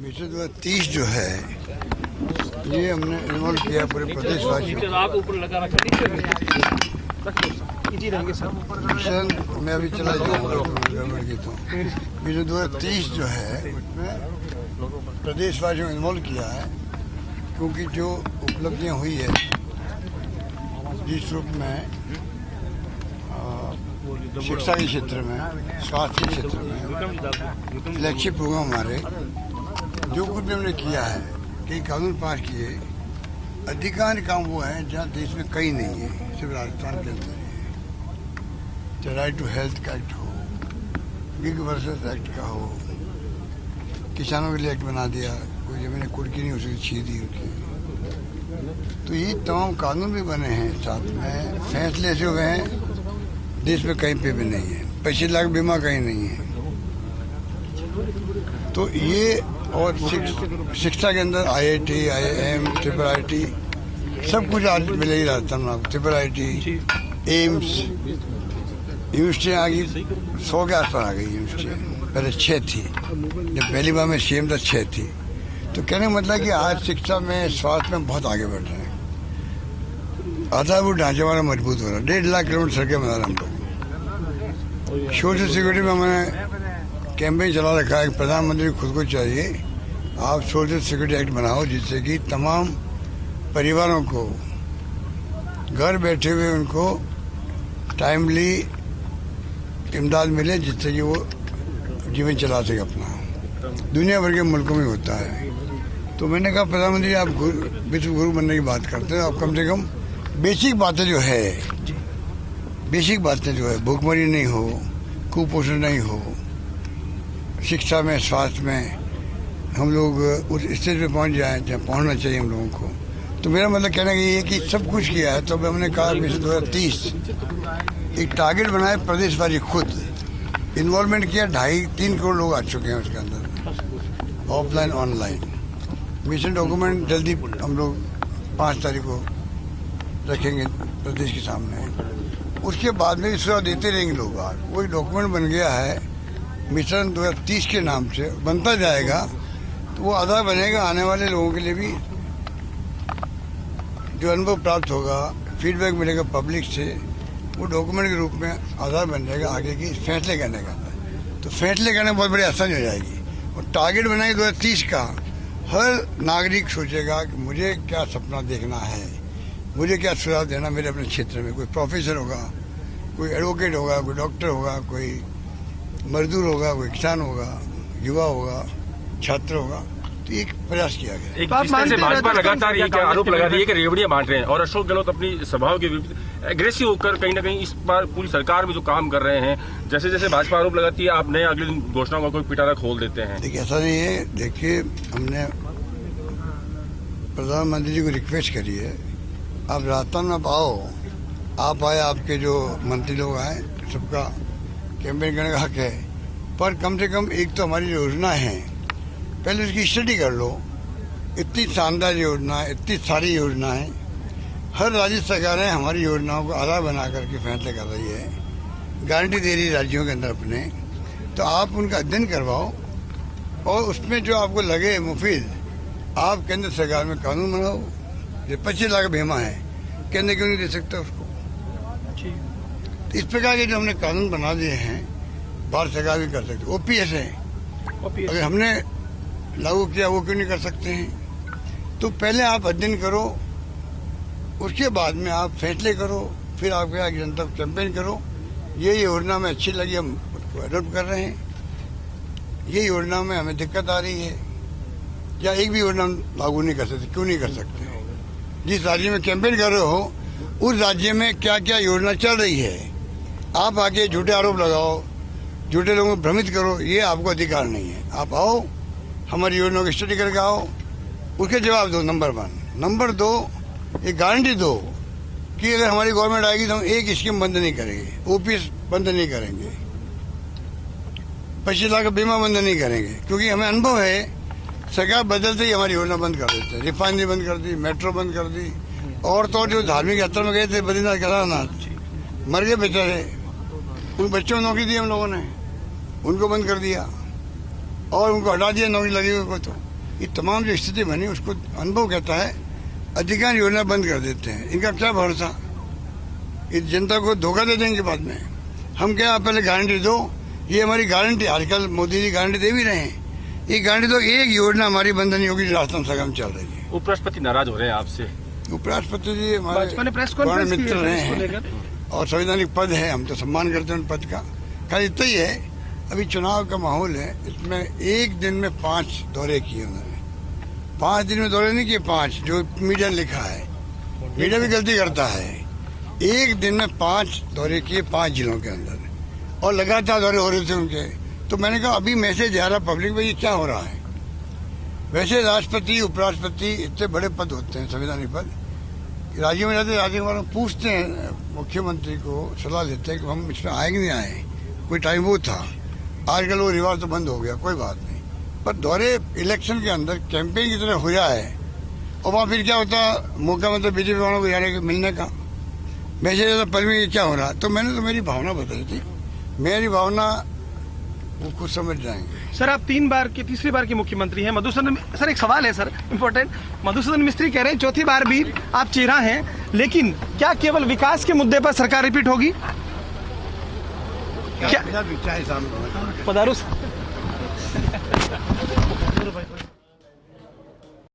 Mission 2030 जो है ये हमने इन्वॉल्व किया पूरे प्रदेशवासियों। मिशन मैं अभी चला जाऊँगा गड़बड़ की तो मिशन 2030 जो है उसमें प्रदेशवासियों को इन्वॉल्व किया है, क्योंकि जो उपलब्धियाँ हुई है जिस रूप में शिक्षा के क्षेत्र में, स्वास्थ्य के क्षेत्र में फ्लैगशिप प्रोग्राम हमारे जो कुछ भी हमने किया है, कई कानून पास किए, अधिकांश काम वो है जहाँ देश में कहीं नहीं है, सिर्फ राजस्थान के अंदर ही है। चाहे राइट टू हेल्थ का एक्ट हो, गिग वर्सेस एक्ट का हो, किसानों के लिए एक्ट बना दिया, कोई जमीन कुर्की नहीं हो सकती, छीन दी उनकी। तो ये तमाम कानून भी बने हैं, साथ में फैसले ऐसे हुए हैं देश में कहीं पे भी नहीं है, 25 लाख बीमा कहीं नहीं है। तो ये और शिक्षा के अंदर IIT, IIM, IIIT सब कुछ आज मिले ही रहता है। IIIT, एम्स, यूनिवर्सिटी आ गई 100 के आसपास आ गई यूनिवर्सिटी, पहले 6 थी, जब पहली बार में CM था 6 थी। तो कहने का मतलब कि आज शिक्षा में, स्वास्थ्य में बहुत आगे बढ़ रहे हैं, आधारभूत ढांचे हमारा मजबूत हो रहा है। 1.5 लाख किलोमीटर सड़कें बना रहे हम लोग। सोशल सिक्योरिटी में हमने कैंपेन चला रखा है, प्रधानमंत्री खुद को चाहिए आप सोशल सिक्योरिटी एक्ट बनाओ, जिससे कि तमाम परिवारों को घर बैठे हुए उनको टाइमली इमदाद मिले, जिससे कि वो जीवन चला सके अपना। दुनिया भर के मुल्कों में होता है। तो मैंने कहा प्रधानमंत्री आप विश्व गुरु बनने की बात करते हैं, आप कम से कम बेसिक बातें जो है भूखमरी नहीं हो, कुपोषण नहीं हो, शिक्षा में, स्वास्थ्य में हम लोग उस स्टेज पे पहुंच जाए जहाँ पहुंचना चाहिए हम लोगों को। तो मेरा मतलब कहना ये है कि सब कुछ किया है। तो हमने कहा मिशन 2030 एक टारगेट बनाए, प्रदेशवासी खुद इन्वॉल्वमेंट किया, 2.5-3 करोड़ लोग आ चुके हैं उसके अंदर, ऑफलाइन ऑनलाइन। मिशन डॉक्यूमेंट जल्दी हम लोग 5 तारीख को रखेंगे प्रदेश के सामने। उसके बाद में भी सुझाव देते रहेंगे लोग। वही डॉक्यूमेंट बन गया है मिशन 2030 के नाम से, बनता जाएगा तो वो आधार बनेगा आने वाले लोगों के लिए भी। जो अनुभव प्राप्त होगा, फीडबैक मिलेगा पब्लिक से, वो डॉक्यूमेंट के रूप में आधार बन जाएगा आगे की फैसले करने का। तो फैसले करने में बहुत बड़ी आसानी हो जाएगी। और टारगेट बनाएंगे 2030 का, हर नागरिक सोचेगा कि मुझे क्या सपना देखना है, मुझे क्या सुझाव देना मेरे अपने क्षेत्र में। कोई प्रोफेसर होगा, कोई एडवोकेट होगा, कोई डॉक्टर होगा, कोई मजदूर होगा, कोई किसान होगा, युवा होगा, छात्र होगा। तो एक प्रयास किया गया। एक से भाजपा लगातार ये क्या आरोप लगा रही है कि रेवड़ियां बांट रहे हैं, और अशोक गहलोत अपनी सभाओं के विपरीत एग्रेसिव होकर कहीं ना कहीं इस बार पूरी सरकार में जो काम कर रहे हैं, जैसे जैसे भाजपा आरोप लगाती है आप नए अगले दिन घोषणाओं का कोई पिटारा खोल देते हैं। देखिए ऐसा नहीं है। देखिए हमने प्रधानमंत्री जी को रिक्वेस्ट करी है, आप राजस्थान में आओ, आप आए, आपके जो मंत्री लोग आए, सबका कैंपेन करने का हक है। पर कम से कम एक तो हमारी योजना है, पहले उसकी स्टडी कर लो। इतनी शानदार योजना है, इतनी सारी योजना है, हर राज्य सरकारें हमारी योजनाओं को आधार बना करके फैसले कर रही है, गारंटी दे रही है राज्यों के अंदर अपने। तो आप उनका अध्ययन करवाओ और उसमें जो आपको लगे मुफीद, आप केंद्र सरकार में कानून बनाओ। जो 25 लाख बीमा है, केंद्र क्यों नहीं दे सकता उसको? तो इस प्रकार के जो हमने कानून बना दिए हैं, भारत सरकार भी कर सकती है। OPS है, अगर हमने लागू किया वो क्यों नहीं कर सकते हैं? तो पहले आप अध्ययन करो, उसके बाद में आप फैसले करो, फिर आप क्या जनता को कैंपेन करो। ये योजना में अच्छी लगी, हम उसको अडोप्ट कर रहे हैं। ये योजना में हमें दिक्कत आ रही है, या एक भी योजना लागू नहीं कर सकते, क्यों नहीं कर सकते? जिस राज्य में कैंपेन कर रहे हो उस राज्य में क्या क्या योजना चल रही है, आप आके झूठे आरोप लगाओ, झूठे लोगों को भ्रमित करो, ये आपको अधिकार नहीं है। आप आओ, हमारी योजना की स्टडी करके आओ, उसके जवाब दो। नंबर 1। नंबर 2, एक गारंटी दो कि अगर हमारी गवर्नमेंट आएगी तो हम एक स्कीम बंद नहीं करेंगे, OPS बंद नहीं करेंगे, 25 लाख का बीमा बंद नहीं करेंगे। क्योंकि हमें अनुभव है, सरकार बदलते ही हमारी योजना बंद कर देते हैं। रिफाइनरी बंद कर दी, मेट्रो बंद कर दी, और तो जो धार्मिक यात्रा में गए थे बद्रीनाथ केदारनाथ, मर गए बेचारे, उन बच्चों को नौकरी दी हम लोगों ने, उनको बंद कर दिया। और उनको हटा दिया नौकरी लगी हुई को। तो ये तमाम जो स्थिति बनी उसको अनुभव कहता है अधिकांश योजना बंद कर देते हैं। इनका क्या भरोसा, इस जनता को धोखा दे देंगे बाद में। हम क्या, आप पहले गारंटी दो, ये हमारी गारंटी, आजकल मोदी जी गारंटी दे भी रहे हैं। ये गारंटी तो एक योजना हमारी बंद नहीं होगी, राजस्थान सगम चल रही है। उपराष्ट्रपति नाराज हो रहे हैं आपसे? उपराष्ट्रपति जी हमारे पुराने मित्र रहे हैं और संवैधानिक पद है, हम तो सम्मान करते हैं उन पद का। खाली इतना ही है, अभी चुनाव का माहौल है, इसमें एक दिन में 5 दौरे किए उन्होंने। 5 दिन में दौरे नहीं किए, 5 जो मीडिया लिखा है, मीडिया भी गलती करता है। एक दिन में 5 दौरे किए 5 जिलों के अंदर, और लगातार दौरे हो रहे थे उनके। तो मैंने कहा अभी मैसेज जा रहा पब्लिक में, ये क्या हो रहा है। वैसे राष्ट्रपति उपराष्ट्रपति इतने बड़े पद होते हैं, संवैधानिक पद, राज्यों में जाते, राज्यों के बारे में पूछते हैं, मुख्यमंत्री को सलाह लेते हैं कि हम इसमें आए कि नहीं आए। कोई टाइम वो था, आजकल वो रिवाज तो बंद हो गया, कोई बात नहीं। पर दौरे इलेक्शन के अंदर कैंपेन की तरह हो जाए और वहाँ फिर क्या होता, मौका मतलब बीजेपी वालों को जाने मिलने का, मैसेज ज्यादा पल में क्या हो रहा। तो मैंने तो मेरी भावना बताई थी, मेरी भावना वो खुद समझ जाएंगे। सर, आप तीसरी बार के मुख्यमंत्री हैं। मधुसूदन सर, एक सवाल है सर, इम्पोर्टेंट। मधुसूदन मिस्त्री कह रहे हैं चौथी बार भी आप चेहरा हैं, लेकिन क्या केवल विकास के मुद्दे पर सरकार रिपीट होगी? क्या पधारो सर।